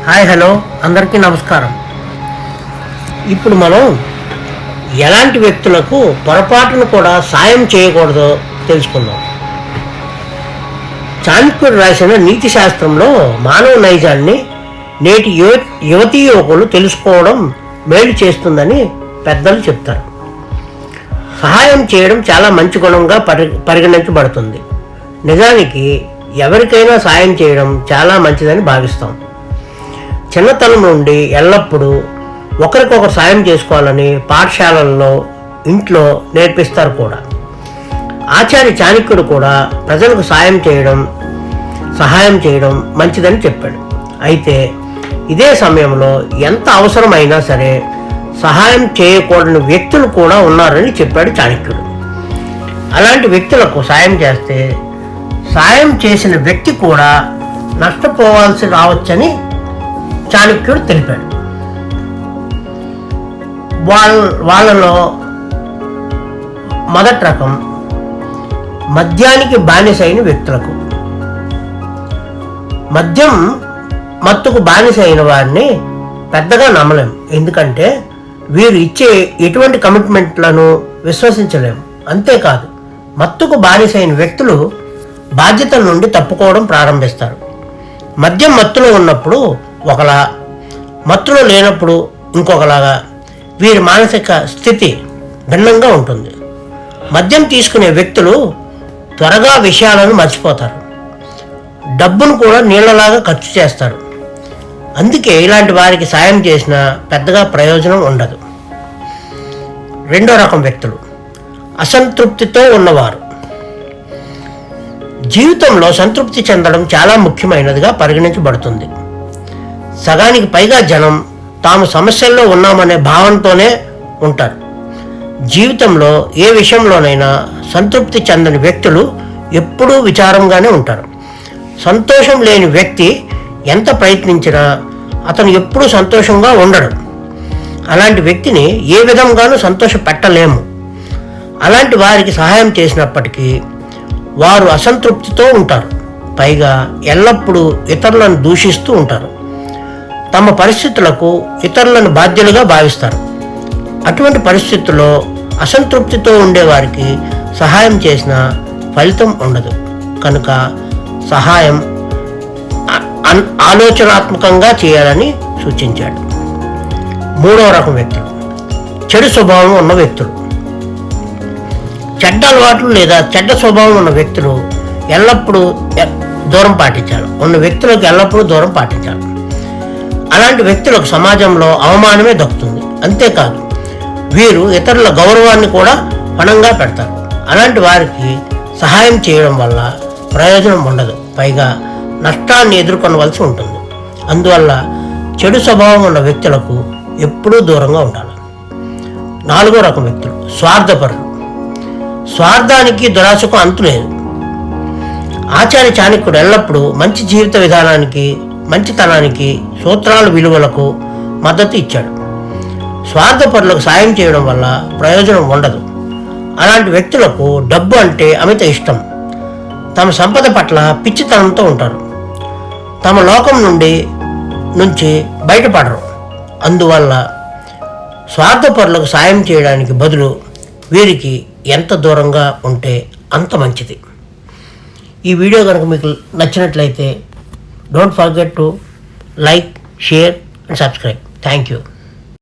Hi hello అందరికీ నమస్కారం. ఇప్పుడు మనం ఎలాంటి వ్యక్తులకు పొరపాటును కూడా సాయం చేయకూడదో తెలుసుకుందాం. చాణక్యుడు రాసిన నీతి శాస్త్రంలో మానవ నైజాన్ని నేటి యువతీ యువకులు తెలుసుకోవడం మేలు చేస్తుందని పెద్దలు చెప్తారు. సహాయం చేయడం చాలా మంచి గుణంగా పరిగణించబడుతుంది. నిజానికి ఎవరికైనా సాయం చేయడం చాలా మంచిదని భావిస్తాం. చిన్నతనం నుండి ఎల్లప్పుడూ ఒకరికొకరు సాయం చేసుకోవాలని పాఠశాలల్లో, ఇంట్లో నేర్పిస్తారు కూడా. ఆచార్య చాణక్యుడు కూడా ప్రజలకు సహాయం చేయడం మంచిదని చెప్పాడు. అయితే ఇదే సమయంలో ఎంత అవసరమైనా సరే సహాయం చేయకూడని వ్యక్తులు కూడా ఉన్నారని చెప్పాడు చాణక్యుడు. అలాంటి వ్యక్తులకు సాయం చేస్తే సాయం చేసిన వ్యక్తి కూడా నష్టపోవాల్సి రావచ్చని చాణక్యుడు తెలిపాడు. వాళ్ళలో మొదటి రకం మద్యానికి బానిసైన వ్యక్తులకు. మద్యం మత్తుకు బానిసైన వారిని పెద్దగా నమ్మలేం. ఎందుకంటే వీరు ఇచ్చే ఎటువంటి కమిట్మెంట్లను విశ్వసించలేము. అంతేకాదు, మత్తుకు బానిసైన వ్యక్తులు బాధ్యతల నుండి తప్పుకోవడం ప్రారంభిస్తారు. మద్యం మత్తులో ఉన్నప్పుడు ఒకలా, మత్తులో లేనప్పుడు ఇంకొకలాగా వీరి మానసిక స్థితి భిన్నంగా ఉంటుంది. మద్యం తీసుకునే వ్యక్తులు త్వరగా విషయాలను మర్చిపోతారు. డబ్బును కూడా నీళ్లలాగా ఖర్చు చేస్తారు. అందుకే ఇలాంటి వారికి సాయం చేసినా పెద్దగా ప్రయోజనం ఉండదు. రెండో రకం వ్యక్తులు అసంతృప్తితో ఉన్నవారు. జీవితంలో సంతృప్తి చెందడం చాలా ముఖ్యమైనదిగా పరిగణించబడుతుంది. సగానికి పైగా జనం తాము సమస్యల్లో ఉన్నామనే భావనతోనే ఉంటారు. జీవితంలో ఏ విషయంలోనైనా సంతృప్తి చెందని వ్యక్తులు ఎప్పుడూ విచారంగానే ఉంటారు. సంతోషం లేని వ్యక్తి ఎంత ప్రయత్నించినా అతను ఎప్పుడూ సంతోషంగా ఉండడు. అలాంటి వ్యక్తిని ఏ విధంగానూ సంతోష పెట్టలేము. అలాంటి వారికి సహాయం చేసినప్పటికీ వారు అసంతృప్తితో ఉంటారు. పైగా ఎల్లప్పుడూ ఇతరులను దూషిస్తూ ఉంటారు. తమ పరిస్థితులకు ఇతరులను బాధ్యులుగా భావిస్తారు. అటువంటి పరిస్థితుల్లో అసంతృప్తితో ఉండేవారికి సహాయం చేసిన ఫలితం ఉండదు. కనుక సహాయం ఆలోచనాత్మకంగా చేయాలని సూచించాడు. మూడవ రకం వ్యక్తులు చెడు స్వభావం ఉన్న వ్యక్తులు. చెడ్డ అలవాట్లు లేదా చెడ్డ స్వభావం ఉన్న వ్యక్తులు ఎల్లప్పుడూ దూరం పాటించాలి. అలాంటి వ్యక్తులకు సమాజంలో అవమానమే దక్కుతుంది. అంతేకాదు, వీరు ఇతరుల గౌరవాన్ని కూడా పణంగా పెడతారు. అలాంటి వారికి సహాయం చేయడం వల్ల ప్రయోజనం ఉండదు. పైగా నష్టాన్ని ఎదుర్కొనవలసి ఉంటుంది. అందువల్ల చెడు స్వభావం ఉన్న వ్యక్తులకు ఎప్పుడూ దూరంగా ఉండాలి. నాలుగో రకం వ్యక్తులు స్వార్థపరులు. స్వార్థానికి దురాశకు అంతు లేదు. ఆచార్య చాణక్యుడు ఎల్లప్పుడూ మంచి జీవిత విధానానికి, మంచితనానికి, సూత్రాల విలువలకు మద్దతు ఇచ్చాడు. స్వార్థపరులకు సాయం చేయడం వల్ల ప్రయోజనం ఉండదు. అలాంటి వ్యక్తులకు డబ్బు అంటే అమిత ఇష్టం. తమ సంపద పట్ల పిచ్చితనంతో ఉంటారు. తమ లోకం నుంచి బయటపడరు. అందువల్ల స్వార్థపరులకు సాయం చేయడానికి బదులు వీరికి ఎంత దూరంగా ఉంటే అంత మంచిది. ఈ వీడియో కనుక మీకు నచ్చినట్లయితే don't forget to like, share and subscribe. Thank you.